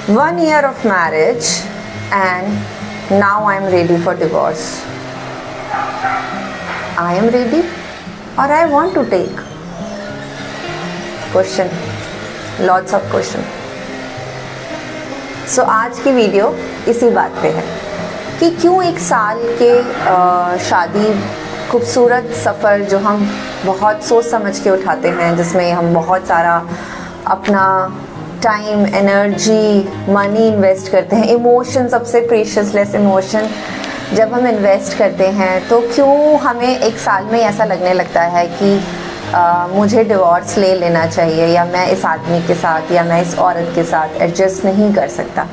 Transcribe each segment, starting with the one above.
1 year of marriage and now I am ready for divorce. I am ready or I want to take? Question, lots of question. So आज की video इसी बात पे है कि क्यों एक साल के शादी खूबसूरत सफ़र जो हम बहुत सोच समझ के उठाते हैं, जिसमें हम बहुत सारा अपना टाइम, एनर्जी, मनी इन्वेस्ट करते हैं, इमोशन सबसे प्रीशियसलेस इमोशन जब हम इन्वेस्ट करते हैं, तो क्यों हमें एक साल में ऐसा लगने लगता है कि मुझे डिवोर्स ले लेना चाहिए, या मैं इस आदमी के साथ या मैं इस औरत के साथ एडजस्ट नहीं कर सकता।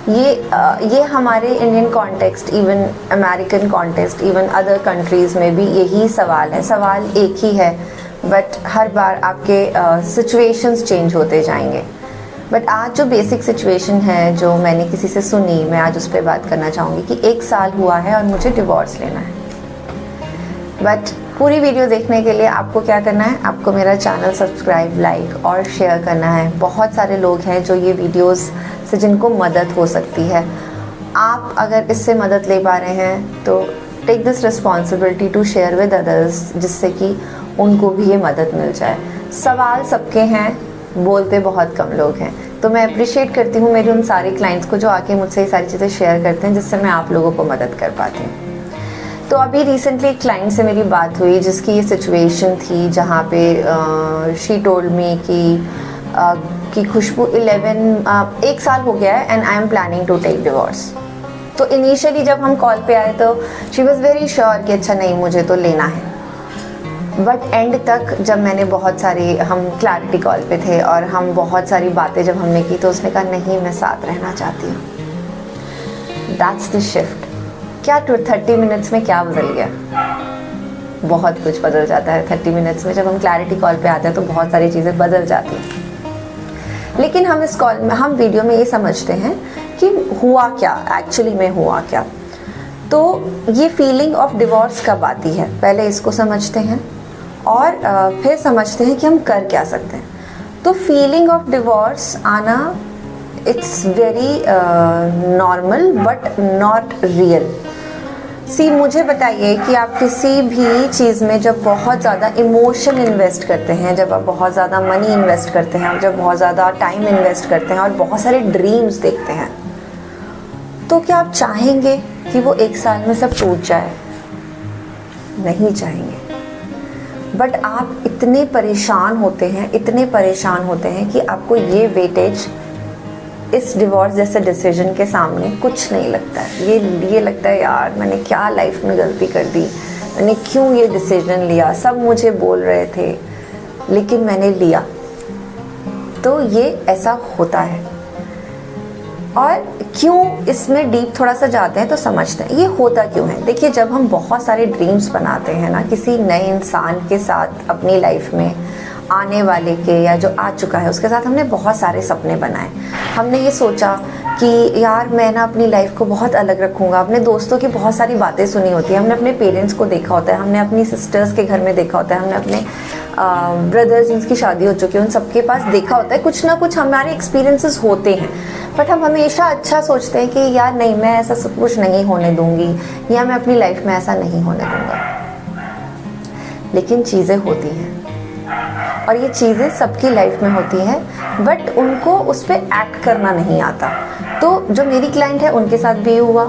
ये हमारे Indian context, even American context, even other countries में भी यही सवाल है। सवाल एक ही है, बट हर बार आपके सिचुएशंस चेंज होते जाएंगे। बट आज जो बेसिक सिचुएशन है जो मैंने किसी से सुनी, मैं आज उस पर बात करना चाहूँगी कि 1 साल हुआ है और मुझे डिवोर्स लेना है। बट पूरी वीडियो देखने के लिए आपको क्या करना है, आपको मेरा चैनल सब्सक्राइब, लाइक और शेयर करना है। बहुत सारे लोग हैं जो ये वीडियोस से जिनको मदद हो सकती है। आप अगर इससे मदद ले पा रहे हैं तो take this responsibility to share with others, जिससे कि उनको भी ये मदद मिल जाए। सवाल सबके हैं, बोलते बहुत कम लोग हैं। तो मैं अप्रिशिएट करती हूँ मेरे उन सारे क्लाइंट्स को जो आके मुझसे ये सारी चीज़ें शेयर करते हैं, जिससे मैं आप लोगों को मदद कर पाती हूँ। तो अभी रिसेंटली एक क्लाइंट से मेरी बात हुई जिसकी ये सिचुएशन थी, जहाँ पे शी टोल्ड मी कि खुशबू 1 साल हो गया है and I am planning to take divorce. तो इनिशियली जब हम कॉल पे आए तो शी वॉज़ वेरी श्योर कि अच्छा नहीं, मुझे तो लेना है। बट एंड तक जब मैंने बहुत सारी, हम क्लैरिटी कॉल पे थे और हम बहुत सारी बातें जब हमने की, तो उसने कहा नहीं, मैं साथ रहना चाहती हूँ। That's the shift. क्या 30 मिनट्स में क्या बदल गया? बहुत कुछ बदल जाता है 30 मिनट्स में। जब हम क्लैरिटी कॉल पे आते हैं तो बहुत सारी चीज़ें बदल जाती हैं। लेकिन हम इस कॉल में, हम वीडियो में ये समझते हैं कि हुआ क्या, एक्चुअली में हुआ क्या। तो ये फीलिंग ऑफ डिवोर्स कब आती है, पहले इसको समझते हैं और फिर समझते हैं कि हम कर क्या सकते हैं। तो फीलिंग ऑफ डिवोर्स आना, it's very normal but not real. मुझे बताइए कि आप किसी भी चीज़ में जब बहुत ज़्यादा इमोशन इन्वेस्ट करते हैं, जब आप बहुत ज़्यादा मनी इन्वेस्ट करते हैं, जब बहुत ज़्यादा टाइम इन्वेस्ट करते हैं और बहुत सारे ड्रीम्स देखते हैं, तो क्या आप चाहेंगे कि वो 1 साल में सब टूट जाए? नहीं चाहेंगे। बट आप इतने परेशान होते हैं, इतने परेशान होते हैं कि आपको ये वेटेज इस डिवोर्स जैसे डिसीजन के सामने कुछ नहीं लगता है। ये लगता है यार, मैंने क्या लाइफ में गलती कर दी, मैंने क्यों ये डिसीजन लिया, सब मुझे बोल रहे थे लेकिन मैंने लिया। तो ये ऐसा होता है। और क्यों इसमें डीप थोड़ा सा जाते हैं तो समझते हैं ये होता क्यों है। देखिए, जब हम बहुत सारे ड्रीम्स बनाते हैं ना, किसी नए इंसान के साथ अपनी लाइफ में, आने वाले के या जो आ चुका है उसके साथ, हमने बहुत सारे सपने बनाए। हमने ये सोचा कि यार मैं ना अपनी लाइफ को बहुत अलग रखूँगा। अपने दोस्तों की बहुत सारी बातें सुनी होती है, हमने अपने पेरेंट्स को देखा होता है, हमने अपनी सिस्टर्स के घर में देखा होता है, हमने अपने ब्रदर्स जिनकी शादी हो चुकी है उन सबके पास देखा होता है। कुछ ना कुछ हमारे एक्सपीरियंसेस होते हैं, बट हम हमेशा अच्छा सोचते हैं कि यार नहीं, मैं ऐसा सब कुछ नहीं होने दूँगी, या मैं अपनी लाइफ में ऐसा नहीं होने दूँगा। लेकिन चीज़ें होती हैं और ये चीज़ें सबकी लाइफ में होती हैं, बट उनको उस पर एक्ट करना नहीं आता। तो जो मेरी क्लाइंट है उनके साथ भी हुआ,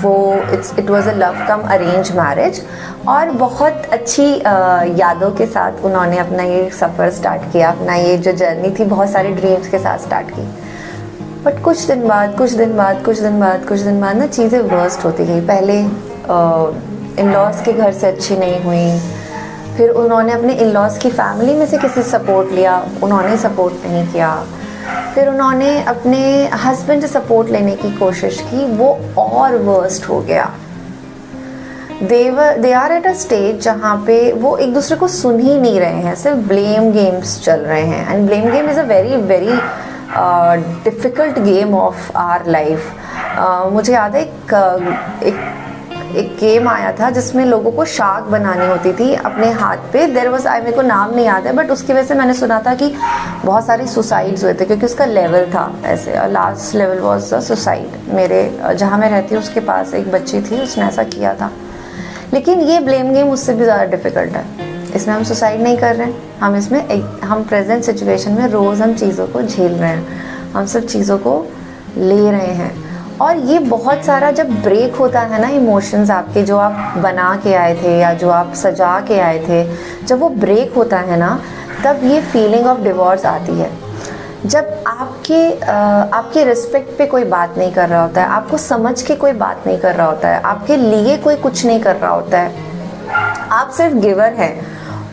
वो it was a love come arrange marriage, और बहुत अच्छी यादों के साथ उन्होंने अपना ये सफ़र स्टार्ट किया, अपना ये जो जर्नी थी बहुत सारे ड्रीम्स के साथ स्टार्ट की। बट कुछ दिन बाद ना चीज़ें वर्स्ट होती गई। पहले इन लॉज के घर से अच्छी नहीं हुई, फिर उन्होंने अपने इन लॉज की फैमिली में से किसी सपोर्ट लिया, उन्होंने सपोर्ट नहीं किया। फिर उन्होंने अपने हस्बैंड से सपोर्ट लेने की कोशिश की, वो और वर्स्ट हो गया। They are at a stage जहाँ पे वो एक दूसरे को सुन ही नहीं रहे हैं, सिर्फ ब्लेम गेम्स चल रहे हैं। And blame game is a very very difficult game of our life. मुझे याद है एक एक गेम आया था जिसमें लोगों को शार्क बनानी होती थी अपने हाथ पे। देयर वाज, मेरे को नाम नहीं याद है, बट उसकी वजह से मैंने सुना था कि बहुत सारे सुसाइड्स हुए थे क्योंकि उसका लेवल था ऐसे, और last level was the suicide. मेरे जहाँ मैं रहती हूँ उसके पास एक बच्ची थी, उसने ऐसा किया था। लेकिन ये ब्लेम गेम उससे भी ज़्यादा डिफ़िकल्ट है। इसमें हम सुसाइड नहीं कर रहे हैं, हम इसमें हम प्रेजेंट सिचुएशन में रोज़ हम चीज़ों को झेल रहे हैं, हम सब चीज़ों को ले रहे हैं। और ये बहुत सारा जब ब्रेक होता है ना इमोशंस आपके, जो आप बना के आए थे या जो आप सजा के आए थे, जब वो ब्रेक होता है ना, तब ये फीलिंग ऑफ डिवोर्स आती है। जब आपके रिस्पेक्ट पे कोई बात नहीं कर रहा होता है, आपको समझ के कोई बात नहीं कर रहा होता है, आपके लिए कोई कुछ नहीं कर रहा होता है, आप सिर्फ गिवर हैं।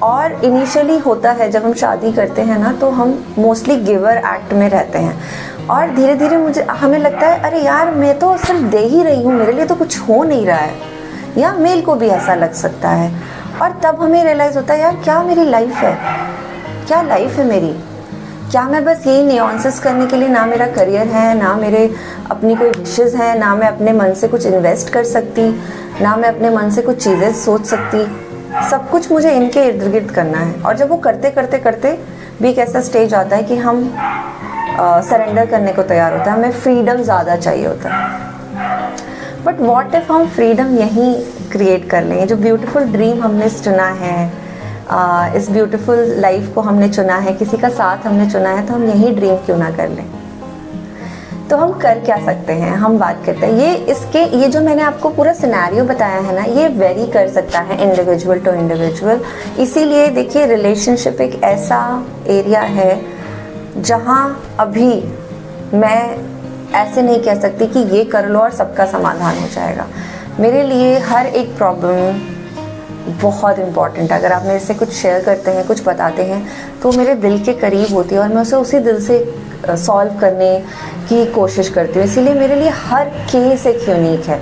और इनिशियली होता है जब हम शादी करते हैं ना, तो हम मोस्टली गिवर एक्ट में रहते हैं, और धीरे धीरे हमें लगता है अरे यार मैं तो सिर्फ दे ही रही हूँ, मेरे लिए तो कुछ हो नहीं रहा है, या मेल को भी ऐसा लग सकता है। और तब हमें रियलाइज़ होता है यार क्या मेरी लाइफ है, क्या लाइफ है मेरी, क्या मैं बस यही नियॉन्सेस करने के लिए, ना मेरा करियर है, ना मेरे अपनी कोई विशेज़ हैं, ना मैं अपने मन से कुछ इन्वेस्ट कर सकती, ना मैं अपने मन से कुछ चीज़ें सोच सकती, सब कुछ मुझे इनके इर्द गिर्द करना है। और जब वो करते करते करते भी एक ऐसा स्टेज आता है कि हम सरेंडर करने को तैयार होता है, हमें फ्रीडम ज़्यादा चाहिए होता है। बट व्हाट इफ़ हम फ्रीडम यहीं क्रिएट कर लें, जो ब्यूटीफुल ड्रीम हमने चुना है, इस ब्यूटीफुल लाइफ को हमने चुना है, किसी का साथ हमने चुना है, तो हम यही ड्रीम क्यों ना कर लें। तो हम कर क्या सकते हैं, हम बात करते हैं ये जो मैंने आपको पूरा सिनेरियो बताया है ना, ये वेरी कर सकता है इंडिविजुअल टू इंडिविजुअल। इसीलिए देखिए रिलेशनशिप एक ऐसा एरिया है जहाँ अभी मैं ऐसे नहीं कह सकती कि ये कर लो और सबका समाधान हो जाएगा। मेरे लिए हर एक प्रॉब्लम बहुत इम्पॉर्टेंट है। अगर आप मेरे से कुछ शेयर करते हैं, कुछ बताते हैं, तो मेरे दिल के करीब होती है और मैं उसे उसी दिल से सॉल्व करने की कोशिश करती हूँ। इसीलिए मेरे लिए हर केस एक यूनिक है।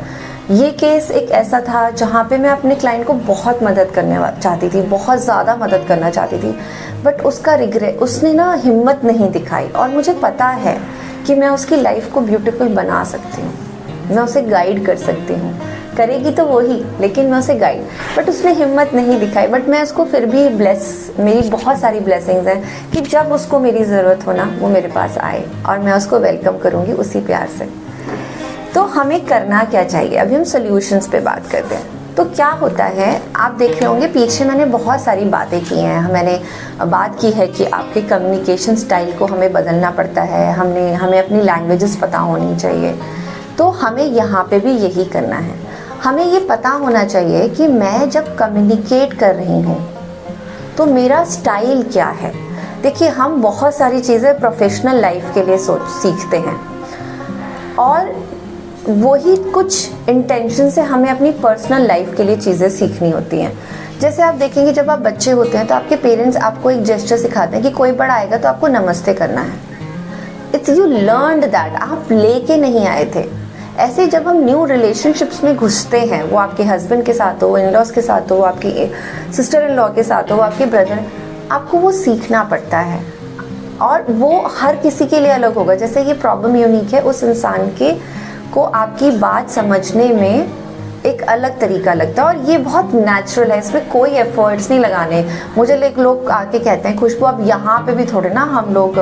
ये केस एक ऐसा था जहाँ पे मैं अपने क्लाइंट को बहुत मदद करने चाहती थी, बहुत ज़्यादा मदद करना चाहती थी, बट उसने ना हिम्मत नहीं दिखाई। और मुझे पता है कि मैं उसकी लाइफ को ब्यूटीफुल बना सकती हूँ, मैं उसे गाइड कर सकती हूँ, करेगी तो वही, लेकिन मैं उसे गाइड, बट उसने हिम्मत नहीं दिखाई। बट मैं उसको फिर भी मेरी बहुत सारी ब्लेसिंग्स हैं कि जब उसको मेरी ज़रूरत हो ना, वो मेरे पास आए और मैं उसको वेलकम करूँगी उसी प्यार से। तो हमें करना क्या चाहिए, अभी हम सॉल्यूशंस पे बात करते हैं। तो क्या होता है, आप देख रहे होंगे पीछे मैंने बहुत सारी बातें की हैं। मैंने बात की है कि आपके कम्युनिकेशन स्टाइल को हमें बदलना पड़ता है, हमें अपनी लैंग्वेजेस पता होनी चाहिए। तो हमें यहाँ पे भी यही करना है। हमें ये पता होना चाहिए कि मैं जब कम्युनिकेट कर रही हूँ तो मेरा स्टाइल क्या है। देखिए हम बहुत सारी चीज़ें प्रोफेशनल लाइफ के लिए सीखते हैं, और वही कुछ इंटेंशन से हमें अपनी पर्सनल लाइफ के लिए चीज़ें सीखनी होती हैं। जैसे आप देखेंगे जब आप बच्चे होते हैं तो आपके पेरेंट्स आपको एक जेस्चर सिखाते हैं कि कोई बड़ा आएगा तो आपको नमस्ते करना है। इट्स यू लर्नड दैट, आप लेके नहीं आए थे। ऐसे जब हम न्यू रिलेशनशिप्स में घुसते हैं, वो आपके हस्बैंड के साथ हो, इन लॉज के साथ हो, आपकी सिस्टर इन लॉ के साथ हो, आपके ब्रदर, आपको वो सीखना पड़ता है। और वो हर किसी के लिए अलग होगा। जैसे ये प्रॉब्लम यूनिक है, उस इंसान को आपकी बात समझने में एक अलग तरीका लगता है, और ये बहुत नेचुरल है, इसमें कोई एफर्ट्स नहीं लगाने। मुझे लोग आके कहते हैं खुशबू अब यहाँ पे भी थोड़े ना हम लोग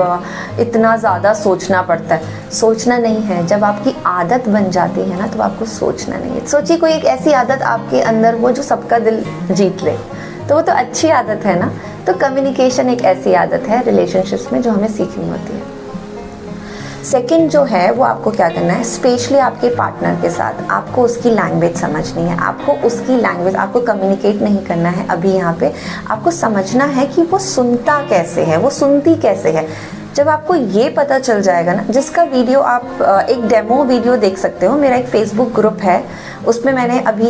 इतना ज़्यादा सोचना पड़ता है। सोचना नहीं है, जब आपकी आदत बन जाती है ना तो आपको सोचना नहीं है। सोचिए कोई एक ऐसी आदत आपके अंदर हो जो सबका दिल जीत ले, तो वो तो अच्छी आदत है ना। तो कम्युनिकेशन एक ऐसी आदत है रिलेशनशिप्स में जो हमें सीखनी होती है। सेकंड जो है वो आपको क्या करना है, स्पेशली आपके पार्टनर के साथ आपको उसकी लैंग्वेज समझनी है। आपको उसकी लैंग्वेज, आपको कम्युनिकेट नहीं करना है अभी यहाँ पे, आपको समझना है कि वो सुनता कैसे है, वो सुनती कैसे है। जब आपको ये पता चल जाएगा ना, जिसका वीडियो आप एक डेमो वीडियो देख सकते हो, मेरा एक फेसबुक ग्रुप है, उसमें मैंने अभी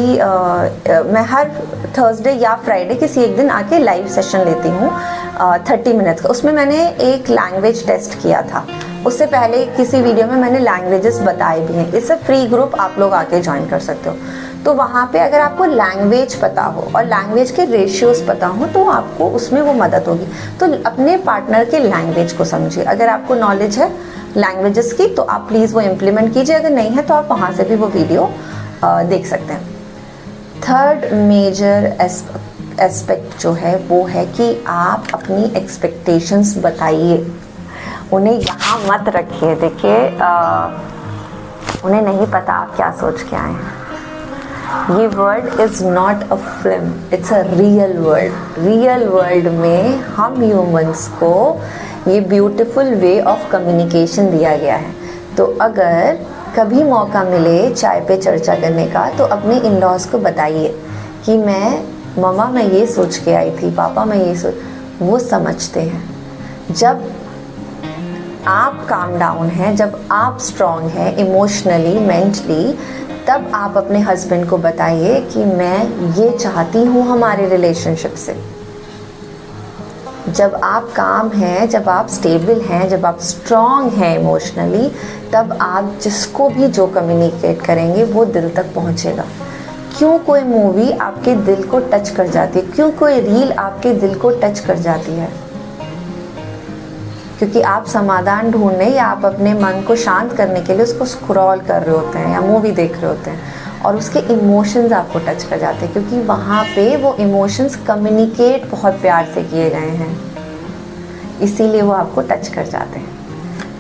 मैं हर थर्सडे या फ्राइडे किसी एक दिन आके लाइव सेशन लेती हूँ 30 मिनट्स का। उसमें मैंने एक लैंग्वेज टेस्ट किया था। उससे पहले किसी वीडियो में मैंने लैंग्वेजेस बताए भी हैं। इससे फ्री ग्रुप आप लोग आके ज्वाइन कर सकते हो। तो वहाँ पे अगर आपको लैंग्वेज पता हो और लैंग्वेज के रेशियोज पता हो तो आपको उसमें वो मदद होगी। तो अपने पार्टनर के लैंग्वेज को समझिए। अगर आपको नॉलेज है लैंग्वेजेस की तो आप प्लीज़ वो इम्प्लीमेंट कीजिए, अगर नहीं है तो आप वहाँ से भी वो वीडियो देख सकते हैं। थर्ड मेजर एस्पेक्ट जो है वो है कि आप अपनी एक्सपेक्टेशंस बताइए, उन्हें यहाँ मत रखिए। देखिए उन्हें नहीं पता आप क्या सोच के आए हैं। ये world is not a film, it's a real world. Real world में हम ह्यूमंस को ये ब्यूटीफुल वे ऑफ कम्युनिकेशन दिया गया है। तो अगर कभी मौका मिले चाय पे चर्चा करने का तो अपने इन लॉज को बताइए कि मम्मा मैं ये सोच के आई थी, पापा मैं ये सोच, वो समझते हैं। जब आप काम डाउन हैं, जब आप स्ट्रॉन्ग हैं इमोशनली, मेंटली, तब आप अपने हस्बैंड को बताइए कि मैं ये चाहती हूँ हमारे रिलेशनशिप से। जब आप काम हैं, जब आप स्टेबल हैं, जब आप स्ट्रॉन्ग हैं इमोशनली, तब आप जिसको भी जो कम्युनिकेट करेंगे वो दिल तक पहुँचेगा। क्यों कोई मूवी आपके दिल को टच कर जाती है, क्यों कोई रील आपके दिल को टच कर जाती है? क्योंकि आप समाधान ढूंढने या आप अपने मन को शांत करने के लिए उसको स्क्रॉल कर रहे होते हैं या मूवी देख रहे होते हैं और उसके इमोशंस आपको टच कर जाते हैं, क्योंकि वहाँ पे वो इमोशंस कम्युनिकेट बहुत प्यार से किए गए हैं, इसीलिए वो आपको टच कर जाते हैं।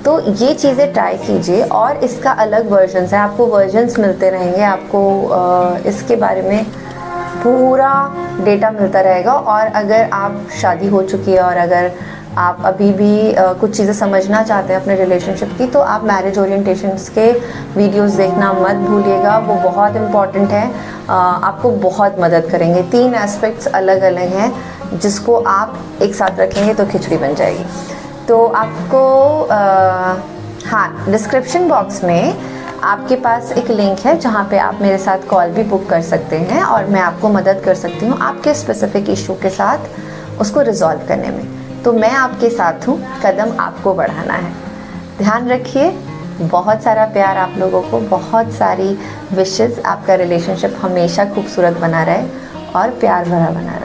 तो ये चीज़ें ट्राई कीजिए। और इसका अलग वर्जन्स है, आपको वर्जन्स मिलते रहेंगे, आपको इसके बारे में पूरा डेटा मिलता रहेगा। और अगर आप शादी हो चुकी है और अगर आप अभी भी कुछ चीज़ें समझना चाहते हैं अपने रिलेशनशिप की, तो आप मैरिज ओरिएंटेशंस के वीडियोस देखना मत भूलिएगा, वो बहुत इम्पॉर्टेंट है, आपको बहुत मदद करेंगे। 3 एस्पेक्ट्स अलग अलग हैं जिसको आप एक साथ रखेंगे तो खिचड़ी बन जाएगी। तो आपको हाँ, डिस्क्रिप्शन बॉक्स में आपके पास एक लिंक है जहाँ पे आप मेरे साथ कॉल भी बुक कर सकते हैं और मैं आपको मदद कर सकती हूँ आपके स्पेसिफिक इशू के साथ उसको रिजॉल्व करने में। तो मैं आपके साथ हूँ, कदम आपको बढ़ाना है। ध्यान रखिए, बहुत सारा प्यार आप लोगों को, बहुत सारी विशेस, आपका रिलेशनशिप हमेशा खूबसूरत बना रहे और प्यार भरा बना रहे।